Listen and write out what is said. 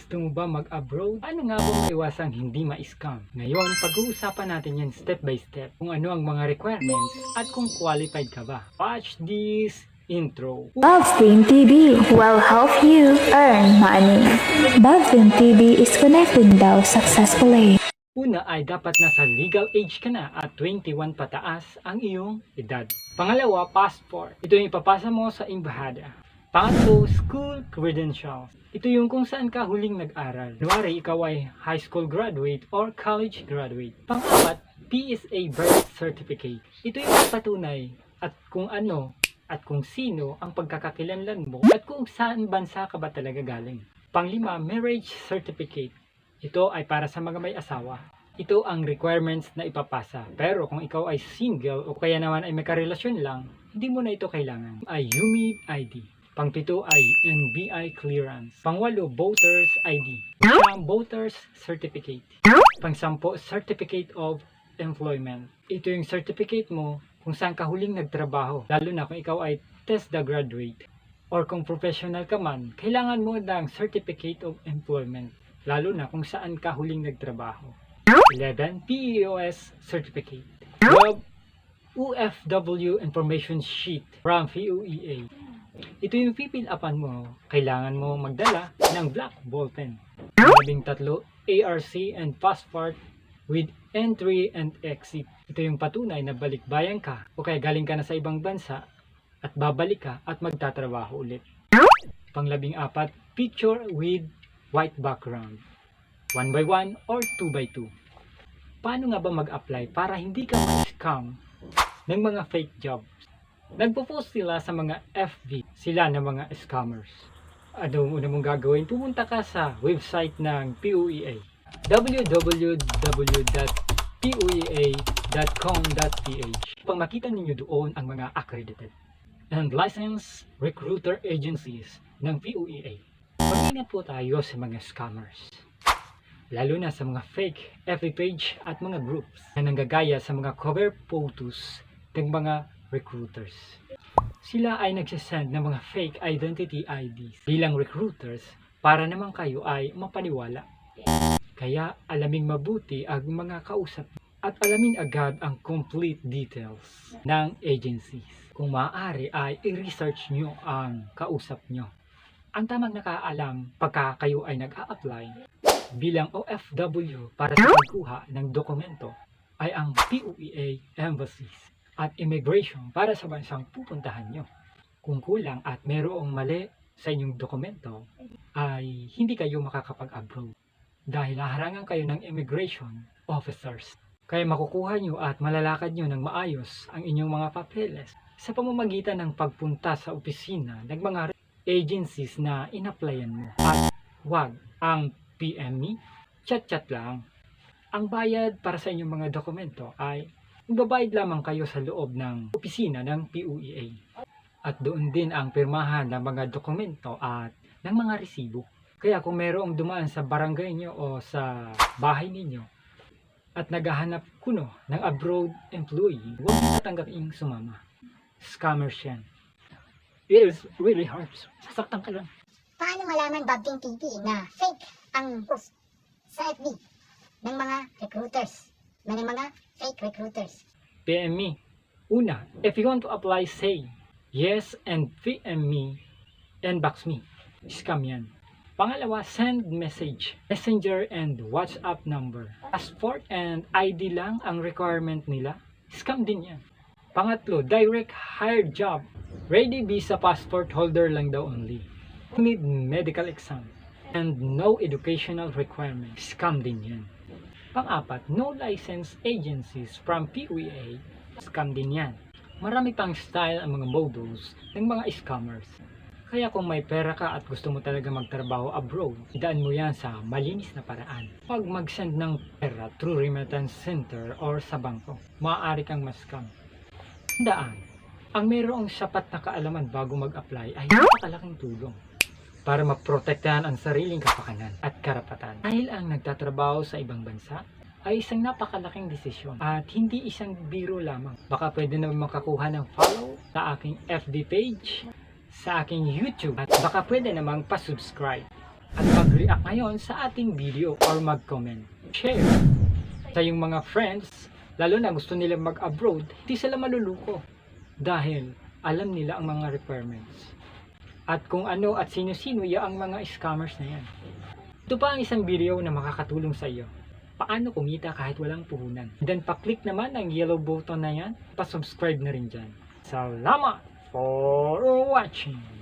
Gusto mo ba mag-abroad? Ano nga ba maiwasang hindi ma-scam? Ngayon, pag-uusapan natin yan step by step. Kung ano ang mga requirements at kung qualified ka ba. Watch this intro. Bavstein TV will help you earn money. Bavstein TV is connected daw successfully. Una ay dapat nasa legal age ka na at 21 pataas ang iyong edad. Pangalawa, passport. Ito yung ipapasa mo sa embahada. Pangatlo, school credentials. Ito yung kung saan ka huling nag-aral. Kunwari, ikaw ay high school graduate or college graduate. Pang-apat, PSA birth certificate. Ito yung patunay at kung ano at kung sino ang pagkakakilanlan mo at kung saan bansa ka ba talaga galing. Panglima, marriage certificate. Ito ay para sa mga may asawa. Ito ang requirements na ipapasa. Pero kung ikaw ay single o kaya naman ay may karelasyon lang, hindi mo na ito kailangan. Ay UMID ID. Pangpito ay NBI clearance. Pangwalo, voters ID. Voters certificate. Pangsampo, certificate of employment. Ito yung certificate mo kung saan ka huling nagtrabaho. Lalo na kung ikaw ay TESDA graduate. Or kung professional ka man, kailangan mo ng certificate of employment. Lalo na kung saan ka huling nagtrabaho. 11. PEOS certificate. 12. OFW information sheet from PUEA. Ito yung pipil-upan mo. Kailangan mo magdala ng black ballpen. 13. ARC and passport with entry and exit. Ito yung patunay na balikbayan ka o kaya galing ka na sa ibang bansa at babalik ka at magtatrabaho ulit. Pang-14, picture with white background. 1 by 1 or 2 by 2. Paano nga ba mag-apply para hindi ka ma-scam ng mga fake jobs? Nagpo-post sila sa mga FB, sila ng mga scammers. Ano una mong gagawin? Pumunta ka sa website ng PUEA, www.puea.com.ph. Pag makita ninyo doon ang mga accredited and licensed recruiter agencies ng PUEA. Mag-ingat po tayo sa mga scammers. Lalo na sa mga fake FB page at mga groups na nanggagaya sa mga cover photos ng mga recruiters. Sila ay nagsasend ng mga fake identity IDs bilang recruiters para naman kayo ay mapaniwala. Kaya alaming mabuti ang mga kausap at alamin agad ang complete details ng agencies. Kung maaari ay i-research nyo ang kausap nyo. Ang tamang nakaalam pagka kayo ay nag-a-apply bilang OFW para sa pagkuha ng dokumento ay ang PUEA embassies at immigration para sa bansang pupuntahan nyo. Kung kulang at mayroong mali sa inyong dokumento, ay hindi kayo makakapag-abroad dahil haharangan kayo ng immigration officers. Kaya makukuha nyo at malalakad nyo ng maayos ang inyong mga papeles sa pamamagitan ng pagpunta sa opisina ng mga agencies na in-applyan mo. At wag ang PME, chat-chat lang. Ang bayad para sa inyong mga dokumento ay magbabayad lamang kayo sa loob ng opisina ng PUEA. At doon din ang pirmahan ng mga dokumento at ng mga resibo. Kaya kung mayroong dumaan sa barangay nyo o sa bahay ninyo at naghahanap kuno ng abroad employee, huwag nyo tatanggaping sumama. Scammers yan. It is really hard. Sasaktan ka lang. Paano malaman Bavstein TV na fake ang post sa FB ng mga recruiters, ng mga fake recruiters? PM me. Una, if you want to apply, say yes and PM me, inbox me. Scam yan. Pangalawa, send message, messenger and WhatsApp number. Passport and ID lang ang requirement nila. Scam din yan. Pangatlo, direct hire job. Ready visa passport holder lang daw only. You need medical exam and no educational requirement. Scam din yan. Pang-apat, no license agencies from PUEA. Scam din yan. Marami pang style ang mga models ng mga scammers. Kaya kung may pera ka at gusto mo talaga magtrabaho abroad, idaan mo yan sa malinis na paraan. Pag mag-send ng pera through remittance center or sa bangko, maaari kang ma-scam. Tandaan, ang mayroong sapat na kaalaman bago mag-apply ay napakalaking tulong para maprotektahan ang sariling kapakanan at karapatan. Dahil ang nagtatrabaho sa ibang bansa ay isang napakalaking desisyon at hindi isang biro lamang. Baka pwede na makakuha ng follow sa aking FB page, sa aking YouTube at baka pwede namang pa-subscribe. at mag-react ngayon sa ating video or mag-comment. Share sa yung mga friends, lalo na gusto nila mag-abroad, hindi sila maluluko dahil alam nila ang mga requirements. At kung ano at sino-sino ang mga scammers na yan. Ito pa ang isang video na makakatulong sa iyo. Paano kumita kahit walang puhunan. Then pa-click naman ang yellow button na yan, pa-subscribe na rin dyan. Salamat for watching!